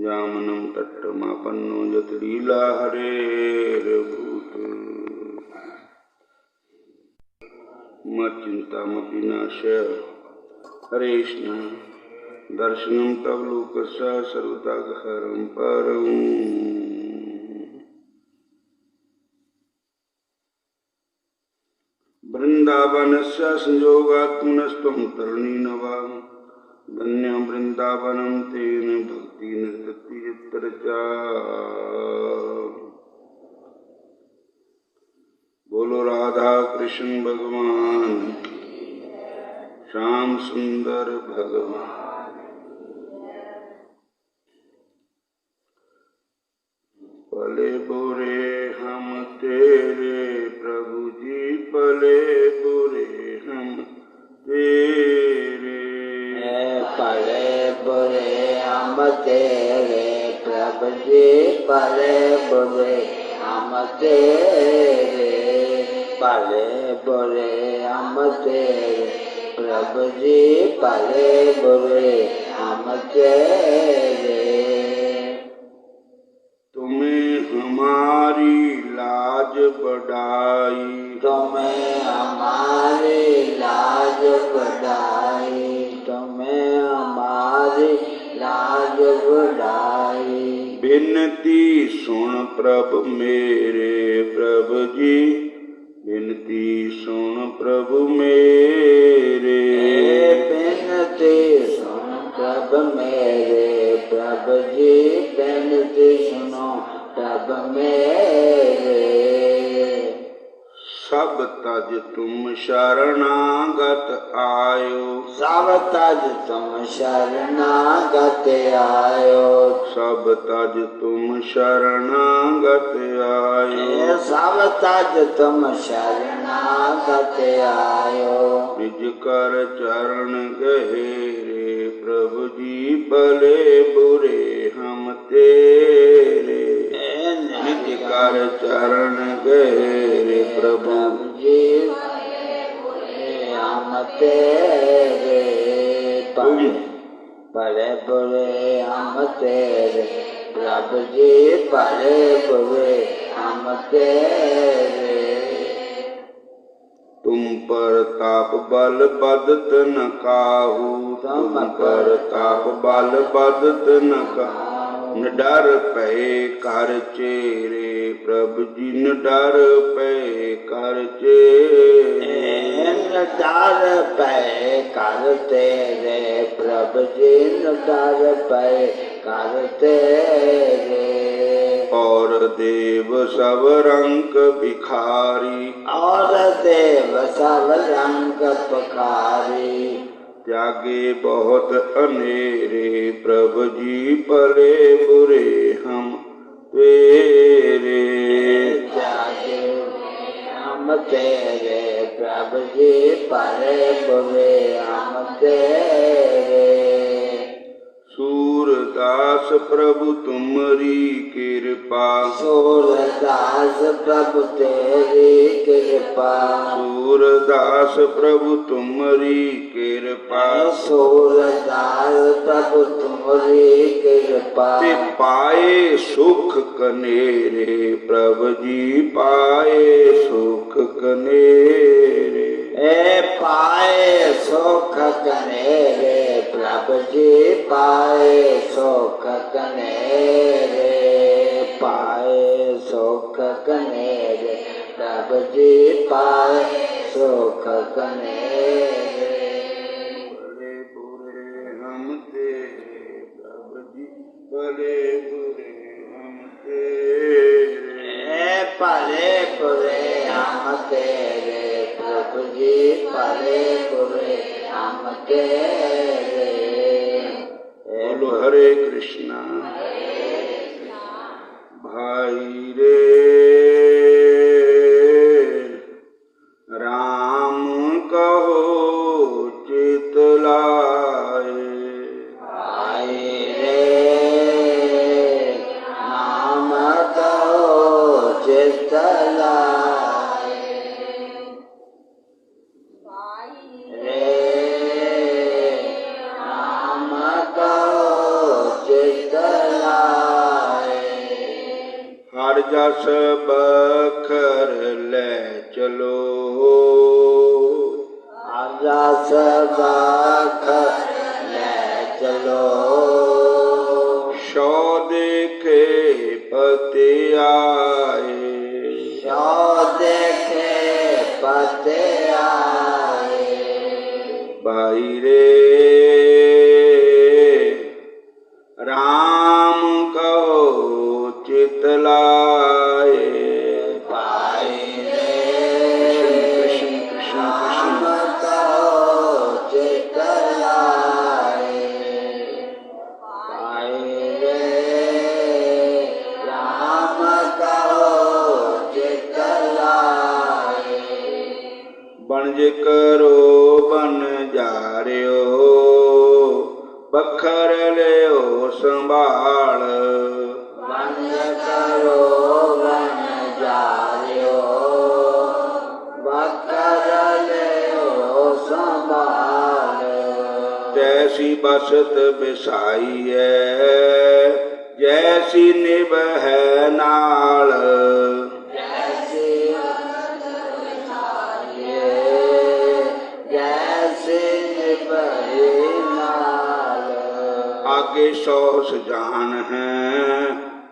जामनं तट्टमापन्नो यतलीला हरेर्भूत् मच्चिन्तामपि नाशय हरेष्ण दर्शनं तव लोकस्य सर्वतागहरं परम् वृन्दावनस्य संयोगात्मनस्त्वं तरुणीनवा धन्यं वृन्दावनं तेन भक्तिनिर्तति यत्र च बोलो राधा कृष्ण भगवान श्याम सुंदर भगवान। पले बुरे हम तेरे प्रभु जी, पले बुरे हम तेरे, पले बुरे हम तेरे प्रभु जी, पले बुरे हम तेरे, पले बुरे हम तेरे प्रभु जी, पले बुरे हम तेरे। तुम्हें हमारी लाज बढ़ाई, तुम्हें हमारी लाज बढ़ाई, तुम्हें हमारी लाज बढ़ाई। बिनती सुन प्रभु मेरे प्रभु जी, बिनती सुन प्रभु मेरे, बिनती सुन प्रभु मेरे प्रभु जी, बिनती सुनो प्रभु मेरे। सब तज तुम शरणागत आयो, सब तज तुम शरणागत आयो, सब तज तुम शरणागत आयो, सब तज तुम शरणागत आयो। निज कर चरण गहेरे प्रभु जी, भले बुरे हम तेरे, निज कर चरण गहेरे प्रभु जी, हम तेरे, भले बुरे हम तेरे प्रभु जी, भले बुरे हम तेरे। तुम पर ताप बल बदत न काहू, तुम पर ताप बल बदत न काहू, न डर पे कर चेरे प्रभु जी, न डर पे कर चेरे, न डर पे कर तेरे प्रभु जी, न डर पे कर तेरे। और देव सब रंग भिखारी, और देव सब रंग भिखारी, त्यागे बहुत अनेरे प्रभु जी, भले बुरे हम तेरे, त्यागे हम तेरे प्रभु जी, भले बुरे हम तेरे। सूरदास प्रभु तुमरी कृपा, सूरदास प्रभु तेरी कृपा, सूरदास प्रभु तुमरी कृपा, सूरदास प्रभु तुम्हारी कृपा, ते पाए सुख कनेरे प्रभु जी, पाए सुख कनेरे, ए पाए सुख कनेरे प्रभु जी, पाए सुख कनेरे, पाए सुख कनेरे प्रभु जी, पाए सुख कनेरे। भले बुरे हम तेरे प्रभु जी, भले बुरे हम तेरे, भले बुरे हम तेरे प्रभु जी, भले बुरे हम तेरे। बोलो हरे कृष्णा भाई रे राम कहो चितलाए, भाई रे नाम कहो चितलाए, रे नाम कहो चितलाए। जस बखर ले चलो जस बखर ले चलो सौ देखे पति आए सौ देखे पते आए भाई रे राम कहो चित लाए भाई रे राम कहो चित लाए भाई रे राम कहो चित लाए बनज करो बन जारियो बखर लियो संभाल बन करो बन जारियो बकर ले संभाल तैसी बसत बिसाई है जैसी निभ है नाल जैसे जैसे निभे नाल आगे सौ सजान है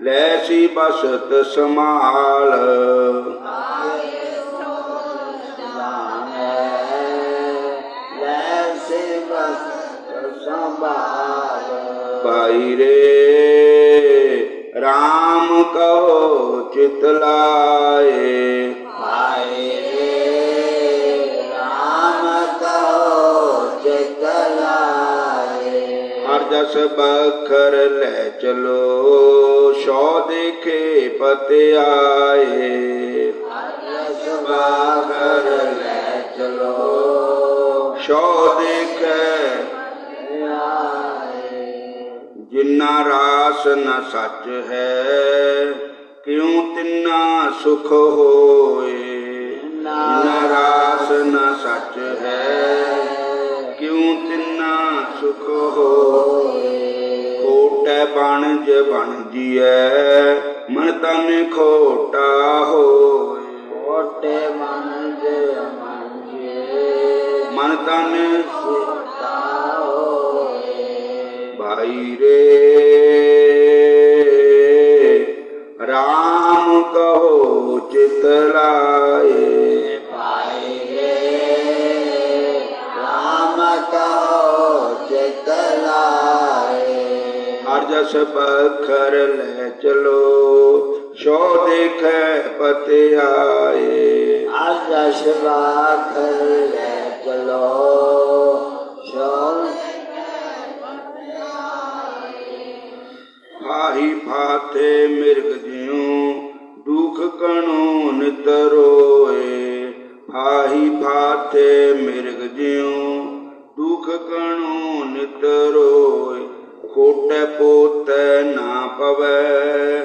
लैसी बसत समाल जैसे बस संभाल भाई रे राम कहो चित लाए भाई रे राम कहो चित लाए हर जस बखर ले चलो सौ देखे पते आए जस बखर ले चलो सौ देखे आए जिन्ना रास न सच है क्यों तिन्ना सुख होए जिन्ना रास न सच है क्यों तिन्ना सुख होए खोटे बनज बन जिए मन तन खोटा होए कोटे मंजे मन तन खोटा होए भाई रे राम कहो चित लाए भाई रे राम कहो चित लाए हर जस बखर ले चलो सौ देखे पते आए जस बखर ले चलो सौ फाही फाते मिर्ग ज्यों दुख कणो नित रोए फाही फाते मिर्ग ज्यों दुख कणो नित रोए खोटे पोते ना पवै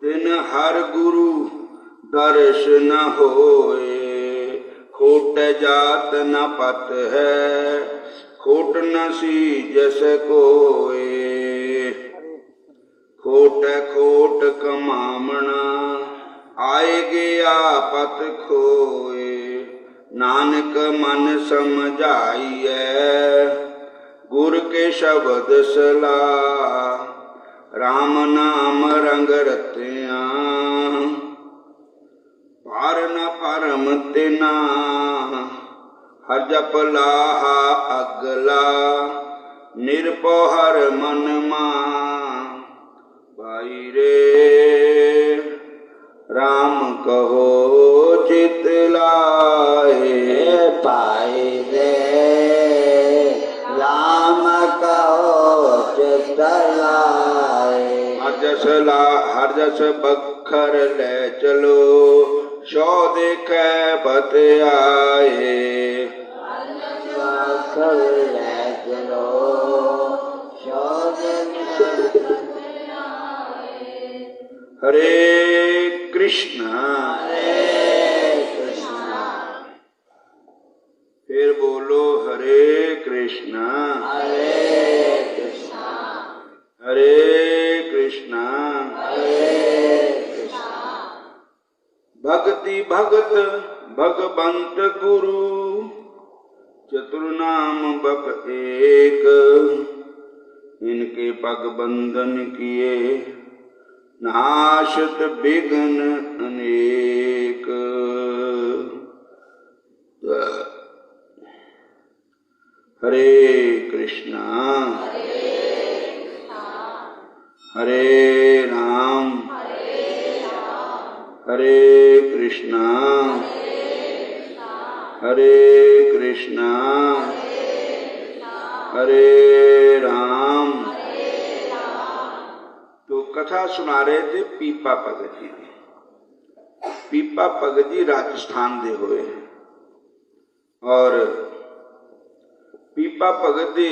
तिन हर गुरु दर्श न होए खोट जात न पत है खोट न सीजस कोए खोट खोट कमामना आए गया पत खोए नानक मन समझाइए गुर के शब्द सलाह राम नाम रंग रतिया पार न परम तिना हर जप लाहा अगला निरपो हर मन मान भाई रे राम कहो चित लाए भाई रे राम कहो चित लाए हर जस बखर ले चलो सौ देखे पत आए बखर ले चलो सौ देखे हरे कृष्ण फिर बोलो हरे कृष्ण कृष्णा हरे कृष्ण हरे कृष्णा भक्ति भगत भगवंत गुरु, चतुर्नाम बक एक, इनके पग बंधन किए, नाशत विघ्न अनेक। हरे कृष्णा हरे राम हरे कृष्णा हरे कृष्णा हरे राम। तो कथा सुना रहे थे पीपा भगत जी। पीपा भगत जी राजस्थान दे हुए हैं और पीपा भगत दे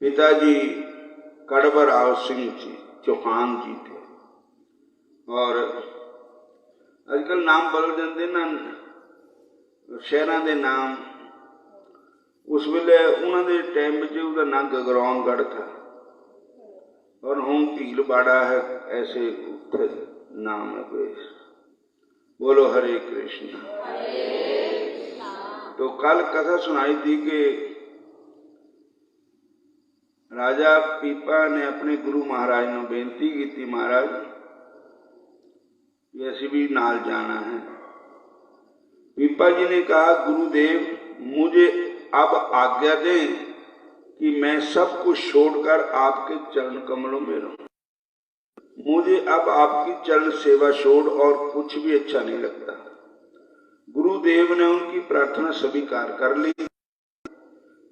पिताजी कड़बराव सिंह जी चौहान जी थे और आजकल नाम बदल जाते ना शहरों के नाम। उस वेले उन्होंने टाइम में उसका नाम गगरौनगढ़ था और हूँ भीलवाड़ा है, ऐसे नाम है कोई। बोलो हरे कृष्ण। तो कल कथा सुनाई थी कि राजा पीपा ने अपने गुरु महाराज ने बेनती की थी, महाराज ये ऐसे भी नाल जाना है। पीपा जी ने कहा गुरुदेव मुझे अब आज्ञा दें कि मैं सब कुछ छोड़कर आपके चरण कमलों में रहूं। मुझे अब आपकी चरण सेवा छोड़ और कुछ भी अच्छा नहीं लगता। गुरुदेव ने उनकी प्रार्थना स्वीकार कर ली।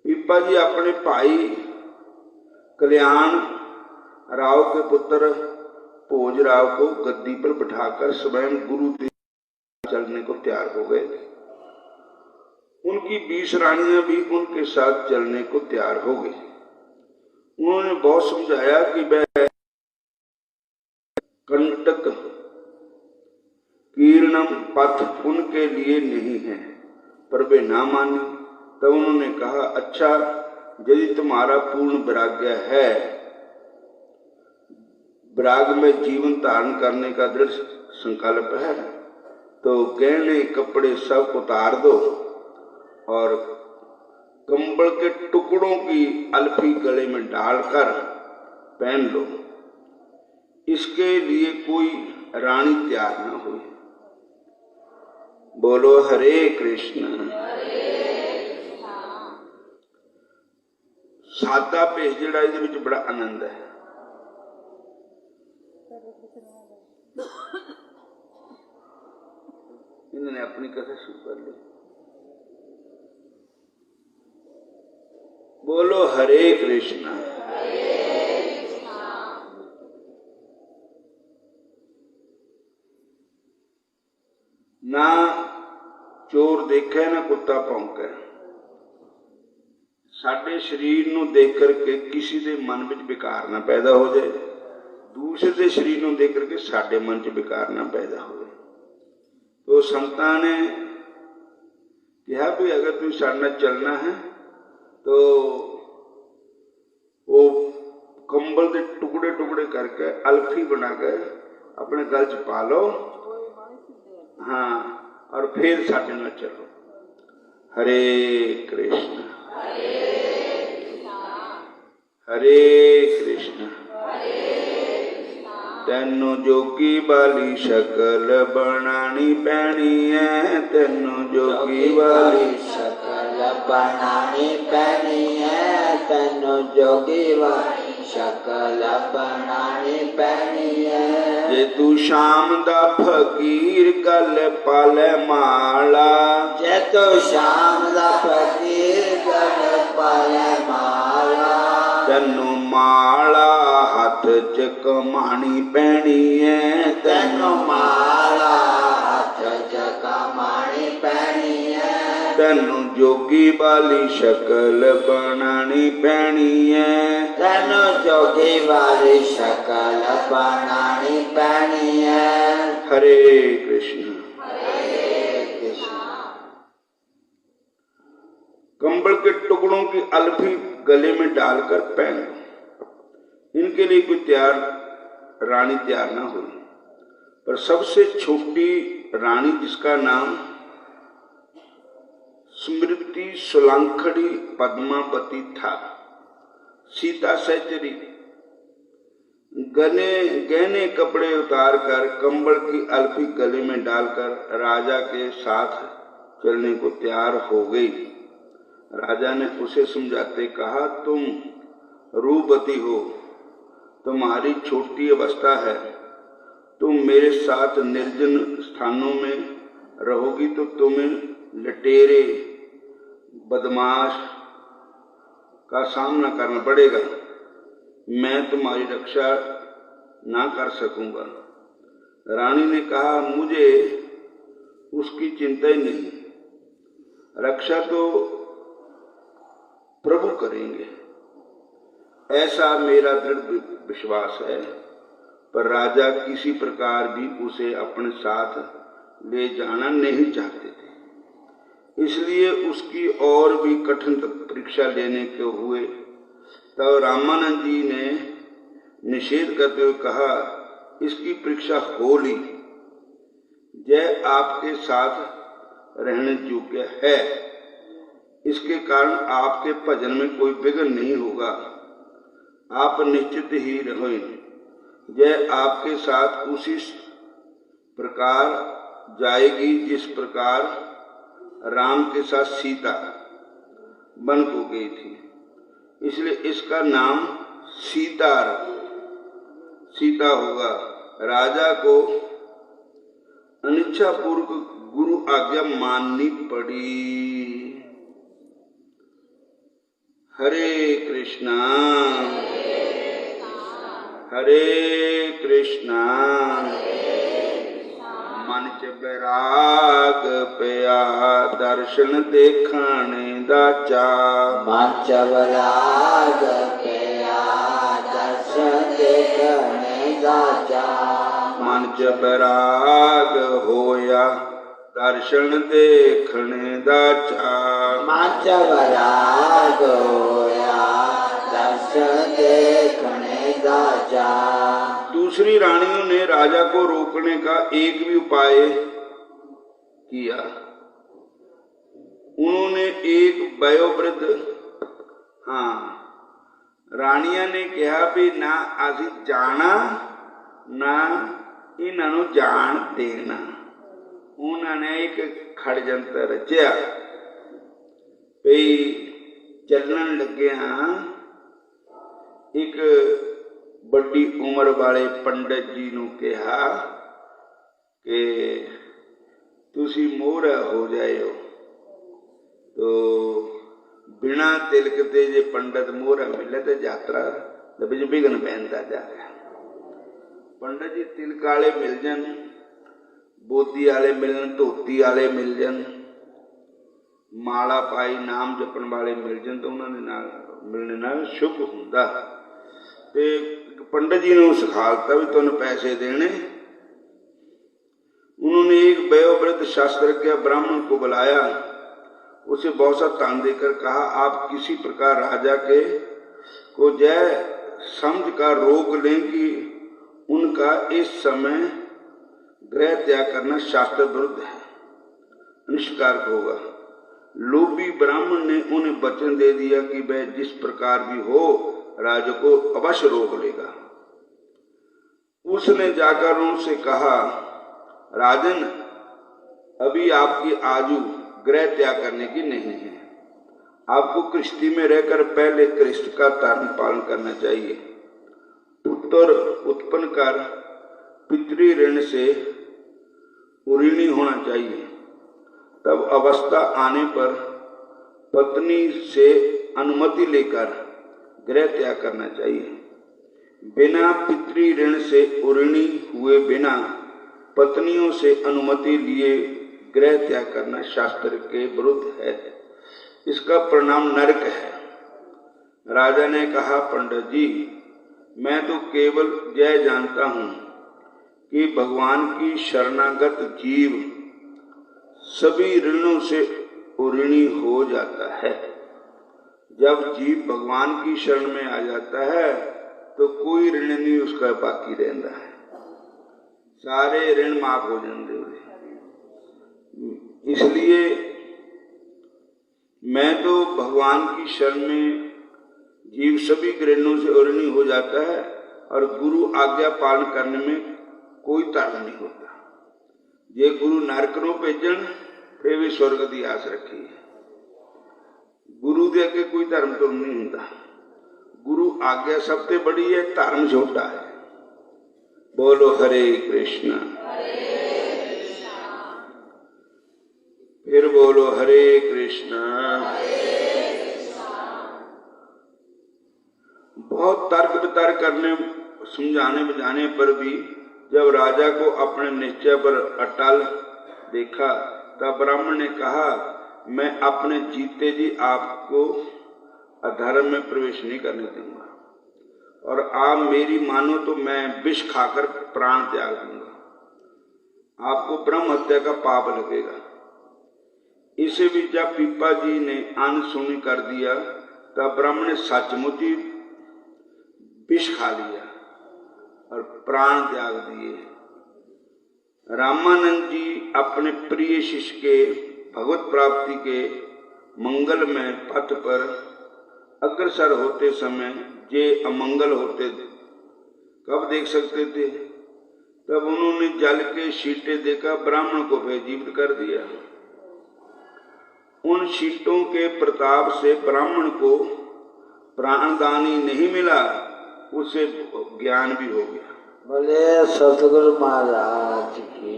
पीपा जी अपने भाई कल्याण राव के पुत्र भोज राव को गद्दी पर बिठाकर स्वयं गुरुदेव चलने को तैयार हो गए। उनकी 20 रानियां भी उनके साथ चलने को तैयार हो गई। उन्होंने बहुत समझाया कि वह कंटक कीर्णम पथ उनके लिए नहीं है, पर वे ना मानी। तब उन्होंने कहा अच्छा यदि तुम्हारा पूर्ण वैराग्य है, वैराग में जीवन धारण करने का दृढ़ संकल्प है, तो गहने कपड़े सब उतार दो और कंबल के टुकड़ों की अल्फी गले में डालकर पहन लो। इसके लिए कोई रानी तैयार न हुई। बोलो हरे कृष्ण। सादा भेष जिहड़ा इहदे विच बड़ा आनंद है। इन्होंने अपनी कथा शुरू कर ली। बोलो हरे कृष्णा। ना चोर देखे ना कुत्ता भौंके। साडे शरीर नूं देख करके किसी के मन में विकार ना पैदा हो जाए, दूसरे के शरीर नूं देख करके साडे मन च विकार ना पैदा हो। तो संतां ने कहा भी अगर तुम साडे नाल चलना है तो वो कंबल के टुकड़े टुकड़े करके अल्फी बना कर अपने गल च पा लो, हाँ, और फिर साडे नाल चलो। हरे कृष्ण हरे कृष्ण। तेनों जोगी वाली शकल बनानी पैनी है, तेनों जोगी वाली शकल बनानी पैनी है, तेनों जोगी वाली शकल बनानी पैनी है। जे तू शाम दा फकीर गल पाले माला, जे तू शाम दा फकीर गल पाले माला, तेनों माला हाथ च कमानी पैनी है, तेनों माला हाथ च कमानी पैनी है। तेनों जोगी वाली शकल बनानी पैनी है, तेनों जोगी वाली शकल बनानी पैनी है। हरे कृष्ण। कंबल के टुकड़ों की अल्फी गले में डालकर पहन लो। इनके लिए कोई तैयार रानी तैयार न हुई, पर सबसे छोटी रानी जिसका नाम स्मृति सुलांखड़ी पद्मावती था, सीता सहचरी गहने कपड़े उतारकर कंबल की अल्फी गले में डालकर राजा के साथ चलने को तैयार हो गई। राजा ने उसे समझाते कहा, तुम रूपवती हो, तुम्हारी छोटी अवस्था है, तुम मेरे साथ निर्जन स्थानों में रहोगी तो तुम्हें लटेरे बदमाश का सामना करना पड़ेगा, मैं तुम्हारी रक्षा ना कर सकूंगा। रानी ने कहा, मुझे उसकी चिंता ही नहीं, रक्षा तो प्रभु करेंगे, ऐसा मेरा दृढ़ विश्वास है। पर राजा किसी प्रकार भी उसे अपने साथ ले जाना नहीं चाहते थे, इसलिए उसकी और भी कठिन परीक्षा लेने के हुए। तब रामानंद जी ने निषेध करते हुए कहा, इसकी परीक्षा हो ली, यह आपके साथ रहने योग्य है, इसके कारण आपके भजन में कोई विघ्न नहीं होगा, आप निश्चित ही रहोगे, यह आपके साथ उसी प्रकार जाएगी जिस प्रकार राम के साथ सीता वन को गई थी, इसलिए इसका नाम सीता होगा। राजा को अनिच्छा पूर्वक गुरु आज्ञा माननी पड़ी। हरे कृष्णा हरे कृष्णा, मन च बैराग पिया दर्शन देखने दा चा, मन च बैराग पिया दर्शन देखने दा चा, मन च बैराग होया दर्शन देखने दा चा, मन च बैराग होया दर्शन देखने दा चा। दूसरी रानियों ने राजा को रोकने का एक भी उपाय किया। उन्होंने एक वयोवृद्ध रानिया ने कहा भी ना असी जाना ना इन्हों जान देना। उन्होंने एक खड़जंतर रचिया भी चलन लग्या एक बड़ी उम्र वाले पंडित जी ने कहा कि तुसी मोहरा हो जाओ, तो बिना तिलकते जे पंडित मोहरा मिले तो यात्रा विच विघन पैंदा जा रहा। पंडित जी तिलक वाले मिल जान, बोधी वाले मिलन, धोती वाले मिल जान, माला पाई नाम जपन वाले मिल जान, तो उन्होंने नाल मिलने नाल शुभ हुंदा। ते पंडित जी ने सिखाता भी तुहानू पैसे देने। उन्होंने एक वयोवृद्ध शास्त्रज्ञ ब्राह्मण को बुलाया, उसे बहुत सा तान देकर कहा, आप किसी प्रकार राजा के को जय समझ का रोक लें कि उनका इस समय गृह त्याग करना शास्त्र विरुद्ध है, निष्कारक होगा। लोभी ब्राह्मण ने उन्हें वचन दे दिया कि वह जिस प्रकार भी हो राजा को अवश्य रोक लेगा। उसने जाकर उनसे कहा, राजन, अभी आपकी आयु गृह त्याग करने की नहीं है, आपको कृष्टि में रहकर पहले कृष्ण का धर्म पालन करना चाहिए। पुत्र उत्पन्न कर पितृ ऋण से ऋणी होना चाहिए, तब अवस्था आने पर पत्नी से अनुमति लेकर गृह त्याग करना चाहिए। बिना पितृ ऋण से ऋणी हुए बिना पत्नियों से अनुमति लिए गृह त्याग करना शास्त्र के विरुद्ध है, इसका परिणाम नरक है। राजा ने कहा, पंडित जी, मैं तो केवल यह जानता हूं कि भगवान की शरणागत जीव सभी ऋणों से ऋणी हो जाता है। जब जीव भगवान की शरण में आ जाता है तो कोई ऋण नहीं उसका बाकी रहता है, सारे ऋण माफ हो जाते हैं। इसलिए मैं तो भगवान की शरण में जीव सभी ऋणों से ऋणी हो जाता है और गुरु आज्ञा पालन करने में कोई ताड़ नहीं होता। ये गुरु नरकों भेजन फिर भी स्वर्ग की आस रखी है। गुरु दे अगे कोई धर्म तो नहीं होता। गुरु आज्ञा सबसे बड़ी है, धर्म छोटा है। बोलो हरे कृष्णा, फिर बोलो हरे कृष्णा। बहुत तर्क वितर्क करने समझाने बुझाने पर भी जब राजा को अपने निश्चय पर अटल देखा तब ब्राह्मण ने कहा, मैं अपने जीते जी आपको अधर्म में प्रवेश नहीं करने दूंगा, और आप मेरी मानो तो मैं विष खाकर प्राण त्याग दूंगा। आपको ब्रह्म हत्या का पाप लगेगा। इसे भी जब पीपा जी ने अनसुनी कर दिया तब ब्राह्मण ने सचमुच ही विष खा लिया और प्राण त्याग दिए। रामानंद जी अपने प्रिय शिष्य के भगवत प्राप्ति के मंगलमय पथ पर अग्रसर होते समय जे अमंगल होते कब देख सकते थे? तब उन्होंने जल के छींटे देकर ब्राह्मण को भय जीवित कर दिया। उन छींटों के प्रताप से ब्राह्मण को प्राणदानी नहीं मिला, उसे ज्ञान भी हो गया। बोले सतगुरु महाराज की।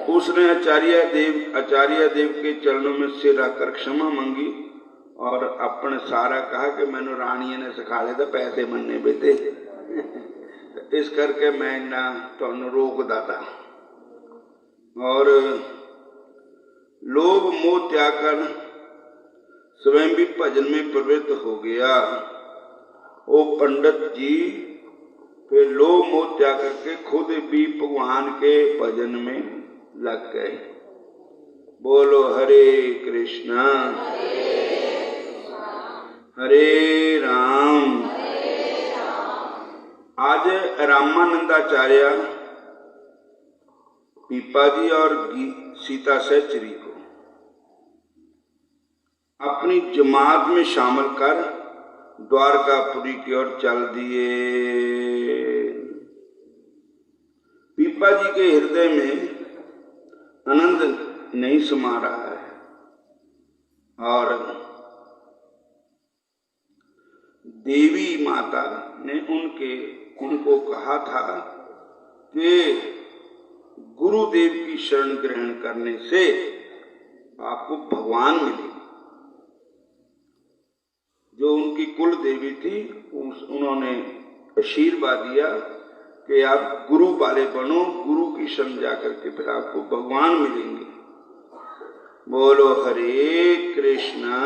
उसने आचार्य देव के चरणों में सिर रखकर क्षमा मांगी और अपने सारा कहा कि मैंने रानी ने सिखा दिया पैसे मनने बेटे, इस करके मैं ना तो रोक दाता। और लोभ मोह त्याग कर स्वयं भी भजन में प्रवृत्त हो गया। ओ पंडित जी फिर लोभ मोह त्याग करके खुद भी भगवान के भजन में लग गए। बोलो हरे कृष्णा हरे राम। आज रामानंदाचार्य पीपा जी और सीता सहचरी को अपनी जमात में शामिल कर द्वारकापुरी की ओर चल दिए। पीपा जी के हृदय में आनंद नहीं समा रहा है और देवी माता ने उनको कहा था कि गुरुदेव की शरण ग्रहण करने से आपको भगवान मिलेंगे। जो उनकी कुल देवी थी उन्होंने आशीर्वाद दिया कि आप गुरु वाले बनो, गुरु की शरण जाकर के फिर आपको भगवान मिलेंगे। बोलो हरे कृष्णा।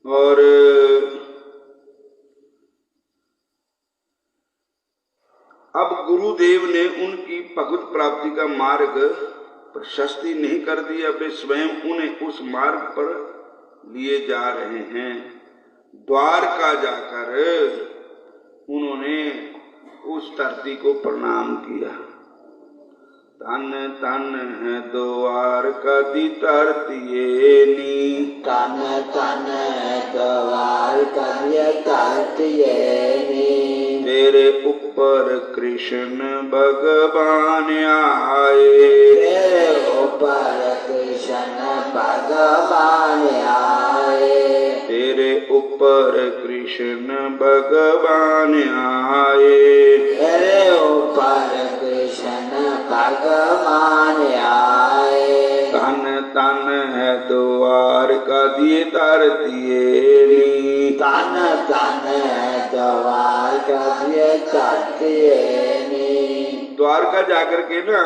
और अब गुरुदेव ने उनकी भगवत प्राप्ति का मार्ग प्रशस्ति नहीं कर दिया, वे स्वयं उन्हें उस मार्ग पर लिए जा रहे हैं। द्वारका जाकर उन्होंने उस धरती को प्रणाम किया। तन तन है द्वारका दी धरती नी, तन तन द्वारका दी धरती नी। तेरे ऊपर कृष्ण भगवान आए, तेरे ऊपर कृष्ण भगवान आए। तेरे ऊपर कृष्ण भगवान आए, तेरे ऊपर कृष्ण भगवान आए। तन तन है द्वारका दी धरती नी, तन तन द्वारका दी धरती नी। द्वारका जाकर के ना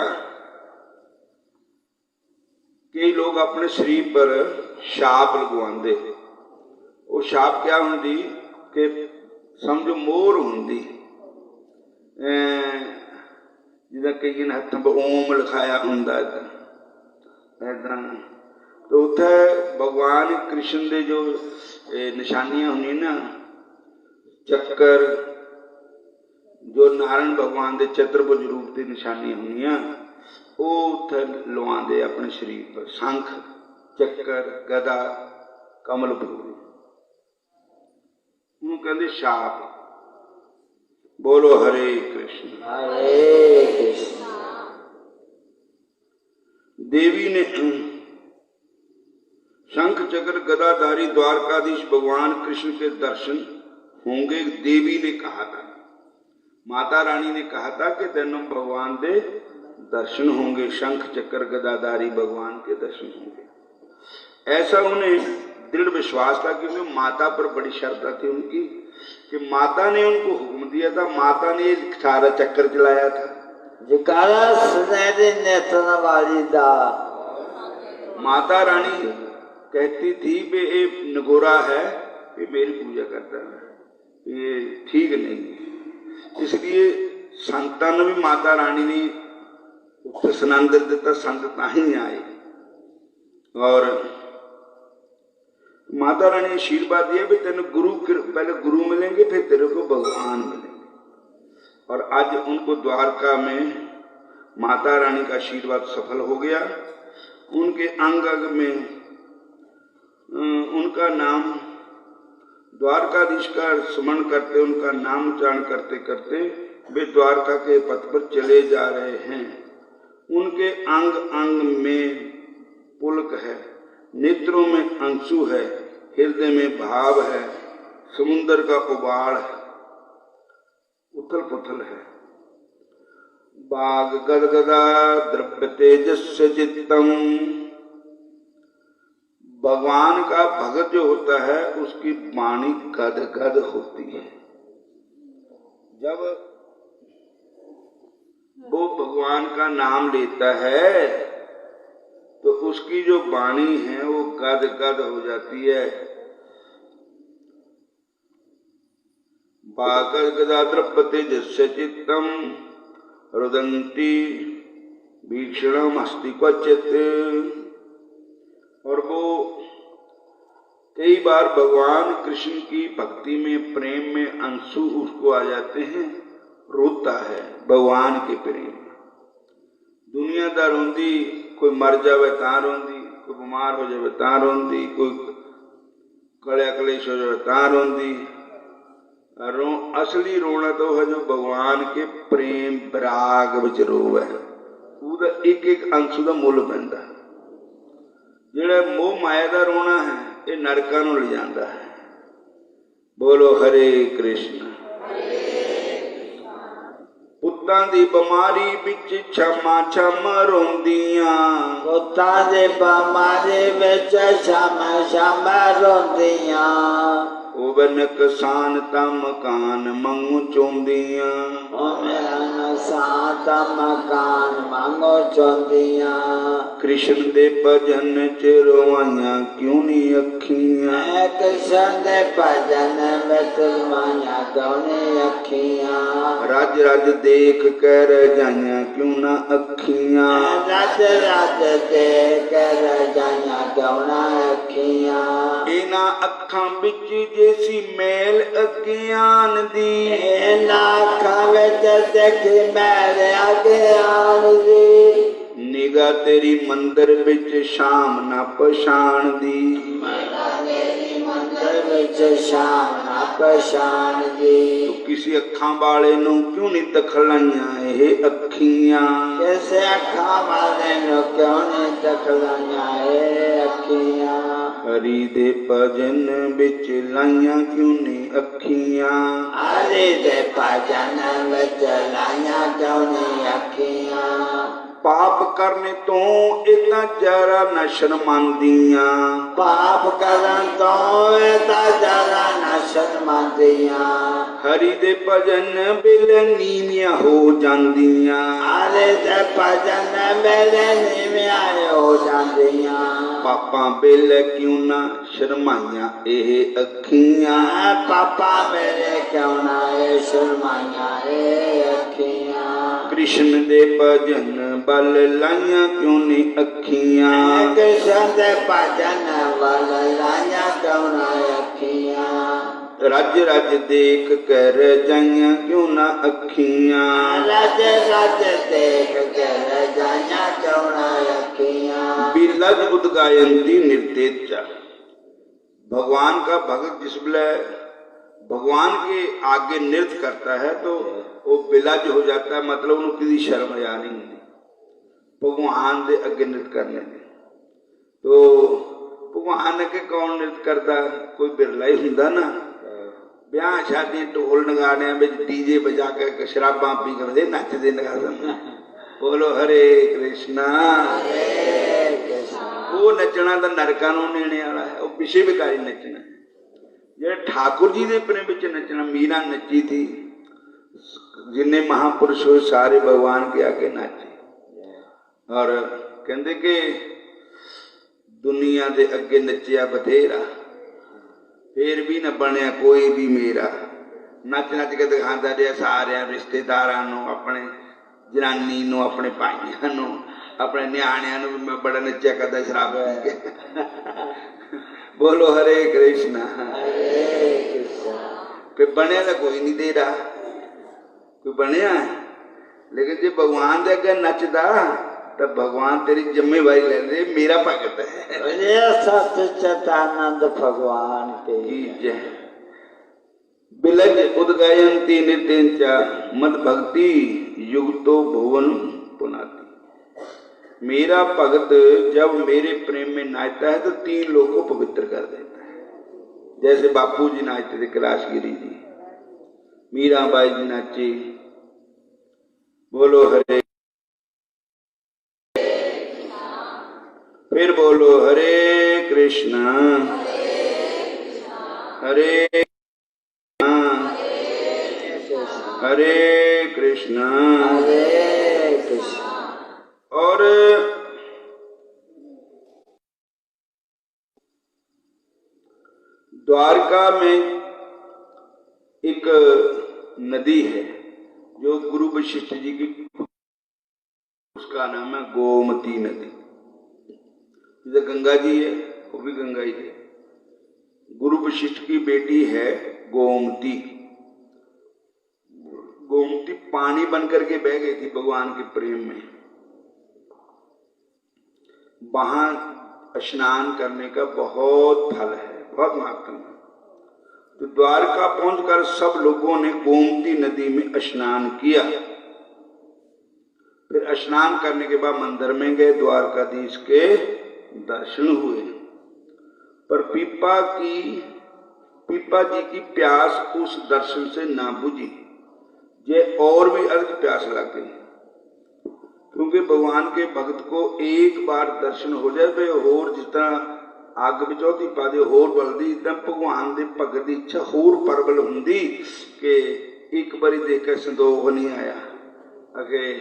कई लोग अपने शरीर पर छाप लगवाते। वो छाप क्या होंगी कि समझो मोर होंगी, जिदा कई ने हथों पर ओम लिखाया होंगे ऐदा। तो उत्थे भगवान कृष्ण के जो ये निशानियां होनी ना, चक्कर जो नारायण भगवान के चतुर्भुज रूप की निशानी होनी, वो उत्थे लवाते अपने शरीर पर। शंख, चक्कर, गदा, कमल भूरी, उन्होंने कहते शाप। बोलो हरे कृष्ण हरे कृष्ण। देवी ने शंख चक्र गदाधारी द्वारकाधीश भगवान कृष्ण के दर्शन होंगे। देवी ने कहा था, माता रानी ने कहा था कि तेनों भगवान के दर्शन होंगे, शंख चक्र गदाधारी भगवान के दर्शन होंगे। ऐसा उन्हें दृढ़ विश्वास था, क्योंकि माता पर बड़ी श्रद्धा थी उनकी, कि माता ने उनको हुक्म दिया था, माता ने सारा चक्कर चलाया था। जकारा सुनहरे नेत्र वाली दा। माता रानी कहती थी कि ये नगोरा है, ये मेरी पूजा करता है, ये ठीक नहीं है। इसलिए संतां ने भी माता रानी ने उत्तर स्नान दिता, संत ताही आए। और माता रानी ने आशीर्वाद दिया भी तेन गुरु, पहले गुरु मिलेंगे फिर तेरे को भगवान मिलेंगे। और आज उनको द्वारका में माता रानी का आशीर्वाद सफल हो गया। उनके अंग अंग में उनका नाम, द्वारकाधीश का स्मरण करते, उनका नाम उच्चारण करते करते वे द्वारका के पथ पर चले जा रहे हैं। उनके अंग अंग में पुलक है, नेत्रों में अंशु है, हृदय में भाव है, समुद्र का उबाड़ है, उथल पुथल है। बाग गदगदा द्रव्य तेजस्य चित्तम। भगवान का भगत जो होता है उसकी वाणी गद गद होती है। जब वो भगवान का नाम लेता है तो उसकी जो वाणी है वो गद गद हो जाती है। बागर गदा द्रव्यते जस्य चित्तम रुदंती भीषणम अस्ति क्वचित्। और वो कई बार भगवान कृष्ण की भक्ति में, प्रेम में अंशु उसको आ जाते हैं, रोता है भगवान के प्रेम में। दुनिया दा रोंदी, कोई मर जावे तां रोंदी, कोई बीमार हो जावे तां रोंदी, कोई कलिया कलेश हो जावे तां रोंदी। असली रोना तो है जो भगवान के प्रेम विराग विच रोवे, उहदा एक एक अंशु का मुल पैंदा। जिहड़ा मोह माया का रोना है ये नरकां नूं ले जांदा है। बोलो हरे कृष्ण। पुत्तां दी बीमारी विच छमा छम रोंदियां, पुत्तां दी बीमारी विच छमा छम रोंदियां। ओवे नकसान तां मकान मंगू चोंदियां, ओवे नकसान तां मकान मंगू चोंदियां। कृष्ण दे भजन च रोवाइयां क्यों नी अखियां, कृष्ण दे भजन विच रोवाइयां क्यों नी अखियां। रज रज देख के रजाइयां क्यों ना अखियां, रज रज देख के रजाइयां क्यों ना अखियां। इन्हां अखां विच जैसी मैल अज्ञान दी, इन्हां अखां विच देखी मैल अज्ञान दी। निगाह तेरी मंदिर विच शाम ना पछाण दी, मेरी मंदिर विच शाम ना पछाण दी। तो किसी अखां वाले नूं क्यों नहीं दखलाइयां ये अखियां, किसी अखां वाले नूं क्यों नहीं दखलाइयां ये अखियां। हरि दे भजन विच लाइयां क्यों नहीं अखियां, हरि दे भजन विच लाइयां क्यों नहीं अखियां। पाप करने तो इतना जरा न शर्मांदियां, पाप करन तो इतना जरा न शर्मांदियां। हरि दे भजन बिल नीवियां हो जांदियां, हरि दे भजन बिल नीवियां हो जांदियां। पापां बिल क्यों ना शर्माइयां ਇਹ अखियां, पापा मेरे क्यों ना ये शर्माइयां ये अखियां। कृष्ण दे भजन बल लाइयां क्यों नहीं अखियां, कृष्ण दे भजन बल लाइयां क्यों ना अखियां। रज रज देख कर जाइया क्यों ना अखियां, रज रज देख कर जाइया क्यों ना अखियां। बिलज उदगायंती निर्तेजा, भगवान का भक्त जिस वेले भगवान के आगे नृत्य करता है तो वो बिलज हो जाता है, मतलब उन्होंने किसी शर्म या नहीं होती भगवान के अगे नृत्य करने में। तो भगवान अगे कौन नृत्य करता, कोई बिरला ही हुंदा ना। ब्याह शादी ढोल नगाड़िया में डीजे बजा के शराबा पी के नचते नगाते, बोलो हरे कृष्णा। वो नचना तो नरका नूं नेने वाला है, वो विषय विकारी नचना। जो ठाकुर जी के प्रेम विच नचना, मीरा नची थी, जिन्ने महापुरुष हुए सारे भगवान के आगे नाचे। और कहते कि दुनिया के अगे नचिया बथेरा, फिर भी न बनया कोई भी मेरा। नच नच के दिखाता रहा सारे रिश्तेदारां नूं, अपने जनानी नूं, अपने भाइयों नूं, अपने न्याणियां नूं। मैं बड़ा नचिया करता शराब पी के। बोलो हरे कृष्णा। कोई बनया तो कोई नहीं दे रहा, कोई बनया। लेकिन जो भगवान के अगे नचदा तो भगवान तेरी जिम्मेवारी ले ले, मेरा भगत है। ये सच्चिदानंद भगवान के जय। बिलज उदगायंती नित्यंचा मद भक्ति युक्तो भुवन पुनाति। मेरा भगत जब मेरे प्रेम में नाचता है तो 3 लोग को पवित्र कर देता है। जैसे बापू जी नाचते थे, कैलाशगिरी जी, मीराबाई जी नाचे। बोलो हरे, फिर बोलो हरे कृष्णा हरे हरे कृष्णा। और द्वारका में एक नदी है जो गुरु वशिष्ठ जी की, उसका नाम है गोमती नदी। जैसे गंगा जी है, वो भी गंगा ही है। गुरु वशिष्ठ की बेटी है गोमती। गोमती पानी बनकर के बह गई थी भगवान के प्रेम में। वहां स्नान करने का बहुत फल है, बहुत महत्व है। तो द्वारका पहुंचकर सब लोगों ने गोमती नदी में स्नान किया। फिर स्नान करने के बाद मंदिर में गए, द्वारकाधीश के दर्शन हुए। पर पीपा जी की प्यास उस दर्शन से ना बुझी, ये और भी अधिक प्यास लग गई। क्योंकि भगवान के भक्त को एक बार दर्शन हो जाए तो होर जिस तरह अग बिचौती पा दे होर बलदी, इदा भगवान के भगत की इच्छा होर प्रबल हुंदी कि एक बारी देख के संदोख नहीं आया। अगे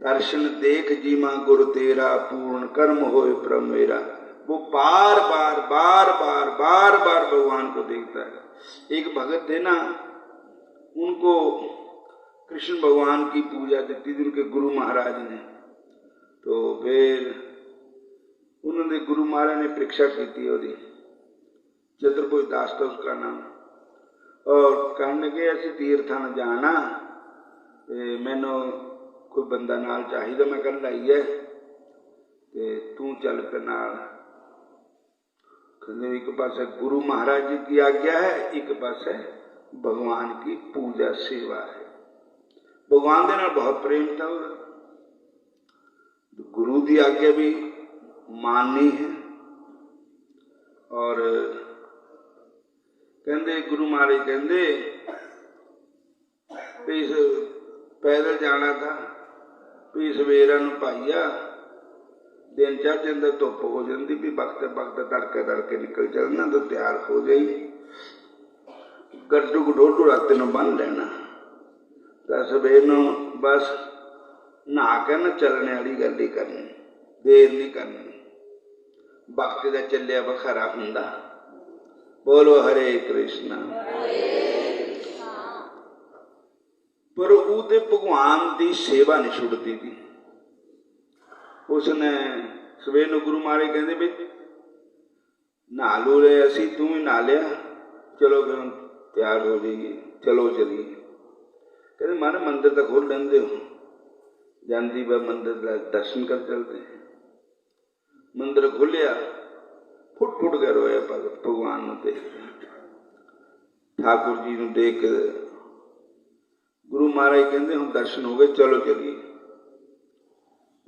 दर्शन देख जीवा गुरु तेरा, पूर्ण कर्म होए प्रभु मेरा। वो बार बार भगवान को देखता है। एक भगत थे ना, उनको कृष्ण भगवान की पूजा देती थी उनके गुरु महाराज ने। तो फिर उन्होंने गुरु महाराज ने परीक्षा की थी, चतुर्भुज दास था उसका नाम। और कहने लगे असी तीर्थां जाना, मैनू कोई बंदा नाल चाहिए, मैं कल आई है तू चल पे नाल। कहते एक पासे गुरु महाराज जी की आज्ञा है, एक पासे भगवान की पूजा सेवा है। भगवान के नाल बहुत प्रेम था, गुरु की आज्ञा भी माननी है। और कहते गुरु महाराज कहते पैदल जाना था, भी सवेरा नूं भाईया दिन चढ़ जाता, धुप हो जाती, भी वक्त तड़के निकल चलना तो तैयार हो गई, गड्डू डोडू रात नूं बन लेना, तो सवेर नूं बस नहा के ना चलने वाली गल ही करनी, देर नहीं करनी। वक्त का चलिया बखरा हुंदा। बोलो हरे कृष्णा। पर उहदे भगवान की सेवा नहीं छुड़ती थी। उसने सवेर नूं गुरु महाराज कहते भी नहा लू रहे असी, तू भी नहा लिया, चलो फिर तैयार हो जाइए, चलो चलिए। कहते मारे मंदिर तो खोल लेंदे हो, जानती बा मंदिर का दर्शन कर चलते हैं। मंदिर खुलिया, फुट फुट के रोया भगत भगवान को देख, ठाकुर जी को देख के गुरु महाराज कहते हम दर्शन हो गए, चलो चलिए।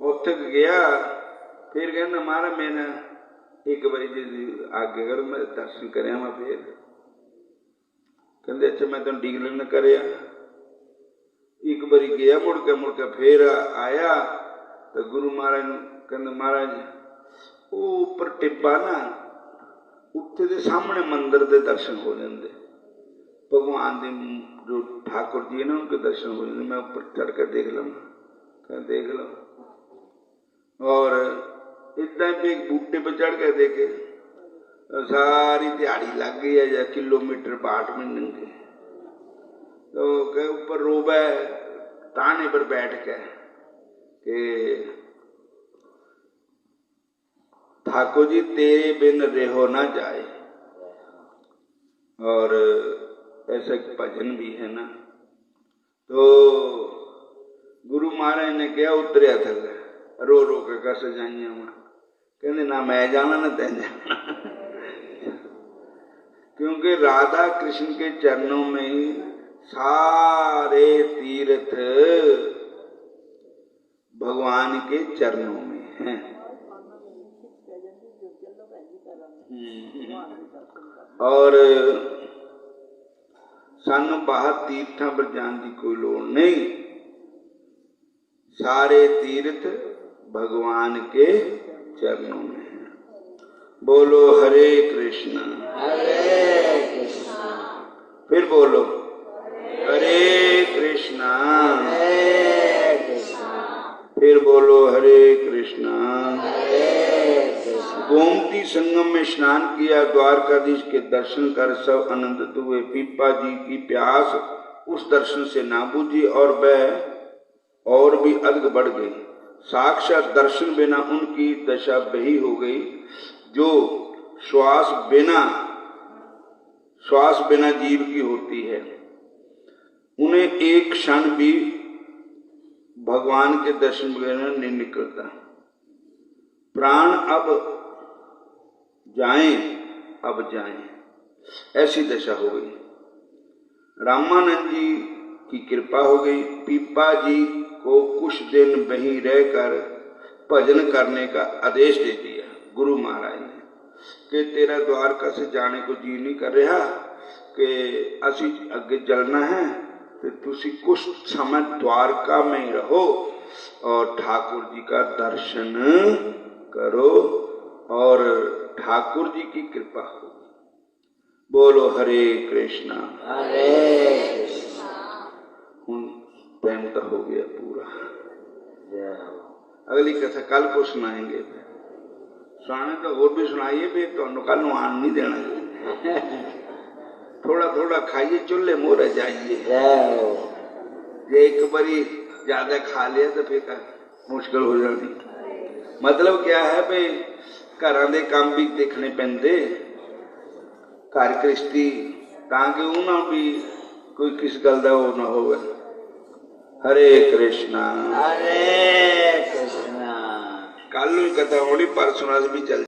उत्थे गया, फिर कहना महाराज मैंने एक बारी जी आगे करो, मैं दर्शन कर मैं फिर कहते अच्छा मैं तुम ਡੀਕ ਲੈਣਾ करिया। एक बारी गया मुड़ के फिर आया तो गुरु महाराज कहते महाराज वो उपर टिब्बा ना, उत्थे दे सामने मंदिर के दर्शन हो जाते, भगवान दे जो ठाकुर जी है ना उनके दर्शन हो जाते। मैं ऊपर चढ़ कर देख लूँगा, कह देख लो। और इतना भी एक बूटे पर चढ़ के देखे, सारी दिहाड़ी लग गई है या किलोमीटर बाट में नंगे। तो कह ऊपर रोबा ताने पर बैठ के कि ठाकुर जी तेरे बिन रहो ना जाए। और ऐसा भजन भी है ना। तो गुरु महाराज ने क्या उतरिया थले, रो रो के कस जाइया वहां, कहते ना मैं जाना ना तैं जाना। क्योंकि राधा कृष्ण के चरणों में ही सारे तीर्थ भगवान के चरणों में हैं। और सानू बाहर तीर्थां पर जाने की कोई लोड़ नहीं, सारे तीर्थ भगवान के चरणों में हैं। बोलो हरे कृष्णा हरे कृष्णा, फिर बोलो हरे कृष्णा हरे कृष्णा, फिर बोलो हरे कृष्णा हरे कृष्णा। गोमती संगम में स्नान किया, द्वारकाधीश के दर्शन कर सब आनंदित हुए। पीपा जी की प्यास उस दर्शन से ना बुझी और वह और भी अधिक बढ़ गई। साक्षात दर्शन बिना उनकी दशा वही हो गई जो श्वास बिना जीव की होती है। उन्हें एक क्षण भी भगवान के दर्शन बगैर नहीं निकलता। प्राण अब जाएं, ऐसी दशा हो गई। रामानंद जी की कृपा हो गई। पीपा जी को कुछ दिन वहीं रहकर भजन करने का आदेश दे दिया गुरु महाराज ने कि तेरा द्वारका से जाने को जी नहीं कर रहा, कि असी अगे चलना है, तो तुसी कुछ समय द्वारका में ही रहो और ठाकुर जी का दर्शन करो और ठाकुर जी की कृपा हो। बोलो हरे कृष्णा हरे कृष्णा। हुण टाइम तो हो गया पूरा, अगली कथा कल को सुनाएंगे। सुनाने तो और भी सुनाइए, फिर तो कल आन नहीं देना। थोड़ा थोड़ा खाइए, चूल्हे मोरे जाइए। जे एक बारी ज्यादा खा लिया तो फिर मुश्किल हो जाती। मतलब क्या है भाई, घरां दे काम भी देखने पैंदे, घर गृहस्थी, ताकि उन्होंने भी कोई किस गल का वो ना हो। हरे कृष्णा हरे कृष्णा। कल कथा होनी, परसों भी चल